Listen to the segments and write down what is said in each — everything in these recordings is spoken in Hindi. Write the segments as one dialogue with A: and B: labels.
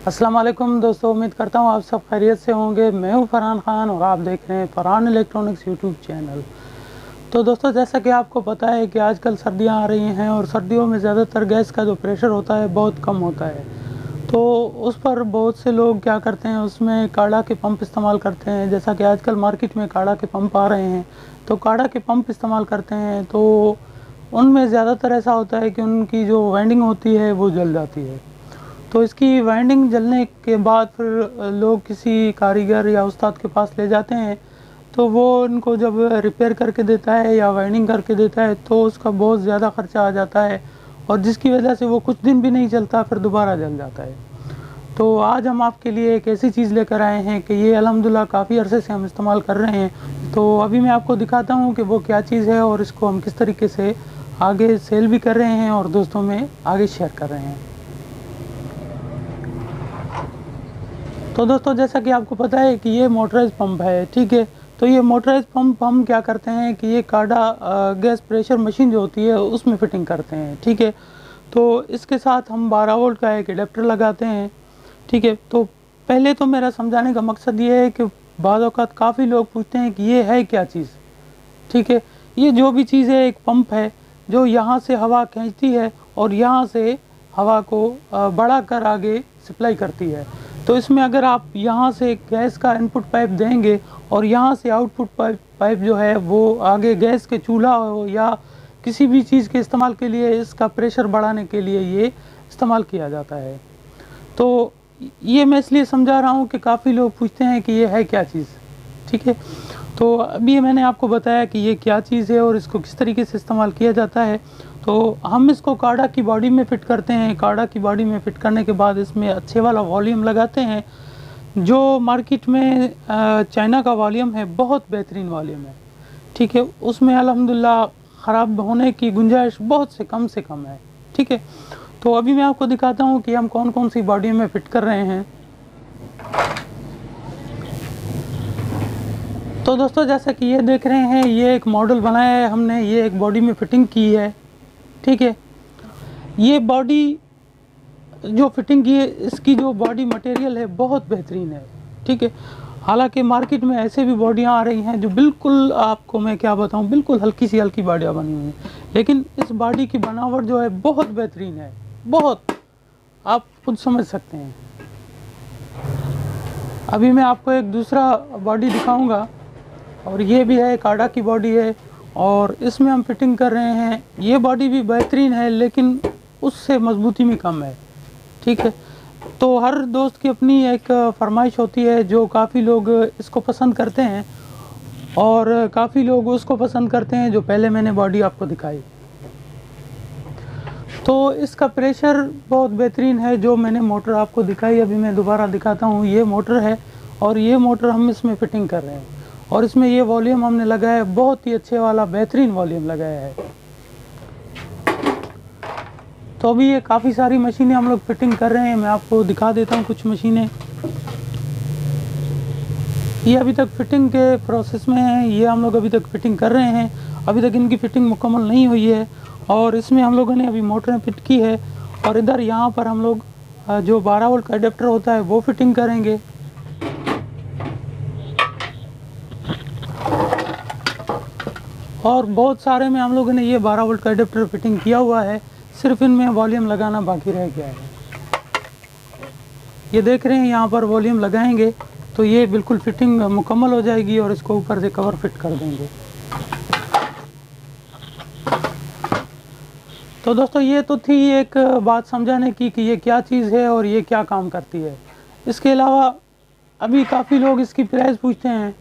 A: अस्सलाम वालेकुम दोस्तों, उम्मीद करता हूँ आप सब खैरियत से होंगे। मैं हूँ फरहान ख़ान और आप देख रहे हैं फरहान इलेक्ट्रॉनिक्स यूट्यूब चैनल। तो दोस्तों, जैसा कि आपको पता है कि आजकल सर्दियाँ आ रही हैं और सर्दियों में ज़्यादातर गैस का जो प्रेशर होता है बहुत कम होता है। तो उस पर बहुत से लोग क्या करते हैं, उसमें काढ़ा के पंप इस्तेमाल करते हैं। जैसा कि आजकल मार्केट में काढ़ा के पंप आ रहे हैं, तो काढ़ा के पंप इस्तेमाल करते हैं। तो उनमें ज़्यादातर ऐसा होता है कि उनकी जो वाइंडिंग होती है वो जल जाती है। तो इसकी वाइंडिंग जलने के बाद फिर लोग किसी कारीगर या उस्ताद के पास ले जाते हैं। तो वो उनको जब रिपेयर करके देता है या वाइंडिंग करके देता है तो उसका बहुत ज़्यादा ख़र्चा आ जाता है, और जिसकी वजह से वो कुछ दिन भी नहीं चलता, फिर दोबारा जल जाता है। तो आज हम आपके लिए एक ऐसी चीज़ लेकर आए हैं कि ये अल्हम्दुलिल्लाह काफ़ी अरसे से हम इस्तेमाल कर रहे हैं। तो अभी मैं आपको दिखाता हूँ कि वो क्या चीज़ है और इसको हम किस तरीके से आगे सेल भी कर रहे हैं और दोस्तों में आगे शेयर कर रहे हैं। तो दोस्तों, जैसा कि आपको पता है कि ये मोटराइज पंप है, ठीक है। तो ये मोटराइज पंप हम क्या करते हैं कि ये काढ़ा गैस प्रेशर मशीन जो होती है उसमें फ़िटिंग करते हैं, ठीक है। तो इसके साथ हम 12 वोल्ट का एक एडेप्टर लगाते हैं, ठीक है। तो पहले तो मेरा समझाने का मकसद ये है कि बाज़ औक़ात काफ़ी लोग पूछते हैं कि ये है क्या चीज़, ठीक है। ये जो भी चीज़ है एक पंप है जो यहाँ से हवा खींचती है और यहाँ से हवा को बढ़ा कर आगे सप्लाई करती है। तो इसमें अगर आप यहाँ से गैस का इनपुट पाइप देंगे और यहाँ से आउटपुट पाइप जो है वो आगे गैस के चूल्हा हो या किसी भी चीज़ के इस्तेमाल के लिए, इसका प्रेशर बढ़ाने के लिए ये इस्तेमाल किया जाता है। तो ये मैं इसलिए समझा रहा हूँ कि काफ़ी लोग पूछते हैं कि ये है क्या चीज़, ठीक है। तो अभी मैंने आपको बताया कि ये क्या चीज़ है और इसको किस तरीके से इस्तेमाल किया जाता है। तो हम इसको काढ़ा की बॉडी में फ़िट करते हैं। काढ़ा की बॉडी में फ़िट करने के बाद इसमें अच्छे वाला वॉल्यूम लगाते हैं। जो मार्केट में चाइना का वॉल्यूम है, बहुत बेहतरीन वॉल्यूम है, ठीक है। उसमें अल्हम्दुलिल्लाह ख़राब होने की गुंजाइश बहुत से कम है, ठीक है। तो अभी मैं आपको दिखाता हूँ कि हम कौन कौन सी बॉडी में फ़िट कर रहे हैं। तो दोस्तों, जैसा कि ये देख रहे हैं, ये एक मॉडल बनाया है हमने, ये एक बॉडी में फ़िटिंग की है, ठीक है। ये बॉडी जो फिटिंग की है, इसकी जो बॉडी मटेरियल है बहुत बेहतरीन है, ठीक है। हालांकि मार्केट में ऐसे भी बॉडियां आ रही हैं जो बिल्कुल, आपको मैं क्या बताऊं, बिल्कुल हल्की सी हल्की बॉडियां बनी हुई हैं, लेकिन इस बॉडी की बनावट जो है बहुत बेहतरीन है, बहुत, आप खुद समझ सकते हैं। अभी मैं आपको एक दूसरा बॉडी दिखाऊंगा और ये भी है, काढ़ा की बॉडी है और इसमें हम फिटिंग कर रहे हैं। ये बॉडी भी बेहतरीन है लेकिन उससे मजबूती में कम है, ठीक है। तो हर दोस्त की अपनी एक फरमाइश होती है, जो काफ़ी लोग इसको पसंद करते हैं और काफ़ी लोग उसको पसंद करते हैं जो पहले मैंने बॉडी आपको दिखाई। तो इसका प्रेशर बहुत बेहतरीन है। जो मैंने मोटर आपको दिखाई, अभी मैं दोबारा दिखाता हूँ, ये मोटर है और ये मोटर हम इसमें फ़िटिंग कर रहे हैं और इसमें ये वॉल्यूम हमने लगाया है, बहुत ही अच्छे वाला बेहतरीन वॉल्यूम लगाया है। तो अभी ये काफ़ी सारी मशीनें हम लोग फिटिंग कर रहे हैं। मैं आपको दिखा देता हूँ कुछ मशीनें। ये अभी तक फिटिंग के प्रोसेस में है, ये हम लोग अभी तक फिटिंग कर रहे हैं। अभी तक इनकी फ़िटिंग मुकम्मल नहीं हुई है और इसमें हम लोगों ने अभी मोटरें फिट की है और इधर यहाँ पर हम लोग जो 12 वोल्ट का एडेप्टर होता है वो फिटिंग करेंगे। और बहुत सारे में हम लोगों ने ये 12 वोल्ट का एडेप्टर फिटिंग किया हुआ है, सिर्फ इनमें वॉल्यूम लगाना बाकी रह गया है। ये देख रहे हैं, यहाँ पर वॉल्यूम लगाएंगे तो ये बिल्कुल फिटिंग मुकम्मल हो जाएगी और इसको ऊपर से कवर फिट कर देंगे। तो दोस्तों, ये तो थी एक बात समझाने की कि ये क्या चीज़ है और ये क्या काम करती है। इसके अलावा अभी काफ़ी लोग इसकी प्राइस पूछते हैं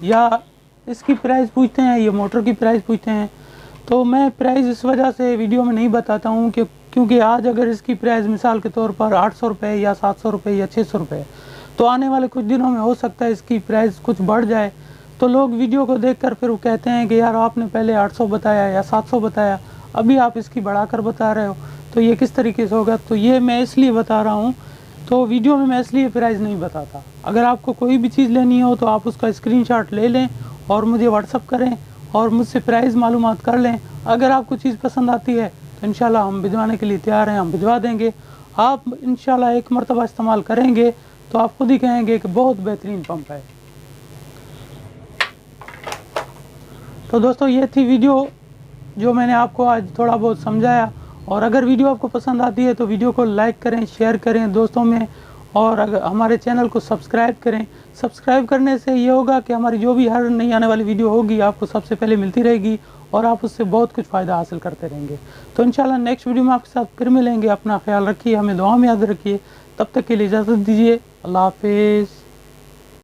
A: या इसकी प्राइस पूछते हैं, ये मोटर की प्राइस पूछते हैं। तो मैं प्राइस इस वजह से वीडियो में नहीं बताता हूँ कि क्योंकि आज अगर इसकी प्राइस मिसाल के तौर पर 800 रुपये या 700 रुपये या 600 रुपये, तो आने वाले कुछ दिनों में हो सकता है इसकी प्राइस कुछ बढ़ जाए। तो लोग वीडियो को देखकर फिर वो कहते हैं कि यार आपने पहले 800 बताया या 700 बताया, अभी आप इसकी बढ़ाकर बता रहे हो, तो ये किस तरीके से होगा। तो ये मैं इसलिए बता रहा हूँ, तो वीडियो में मैं इसलिए प्राइस नहीं बताता। अगर आपको कोई भी चीज़ लेनी हो तो आप उसका स्क्रीनशॉट ले लें और मुझे व्हाट्सअप करें और मुझसे प्राइस मालूमात कर लें। अगर आपको चीज़ पसंद आती है तो इंशाल्लाह हम भिजवाने के लिए तैयार हैं, हम भिजवा देंगे। आप इंशाल्लाह एक मरतबा इस्तेमाल करेंगे तो आप खुद ही कहेंगे कि बहुत बेहतरीन पंप है। तो दोस्तों ये थी वीडियो जो मैंने आपको आज थोड़ा बहुत समझाया, और अगर वीडियो आपको पसंद आती है तो वीडियो को लाइक करें, शेयर करें दोस्तों में, और अगर हमारे चैनल को सब्सक्राइब करें। सब्सक्राइब करने से ये होगा कि हमारी जो भी हर नई आने वाली वीडियो होगी आपको सबसे पहले मिलती रहेगी और आप उससे बहुत कुछ फ़ायदा हासिल करते रहेंगे। तो इंशाल्लाह नेक्स्ट वीडियो में आपके साथ फिर मिलेंगे। अपना ख्याल रखिए, हमें दुआ में याद रखिए। तब तक के लिए इजाज़त दीजिए। अल्लाह हाफिज़।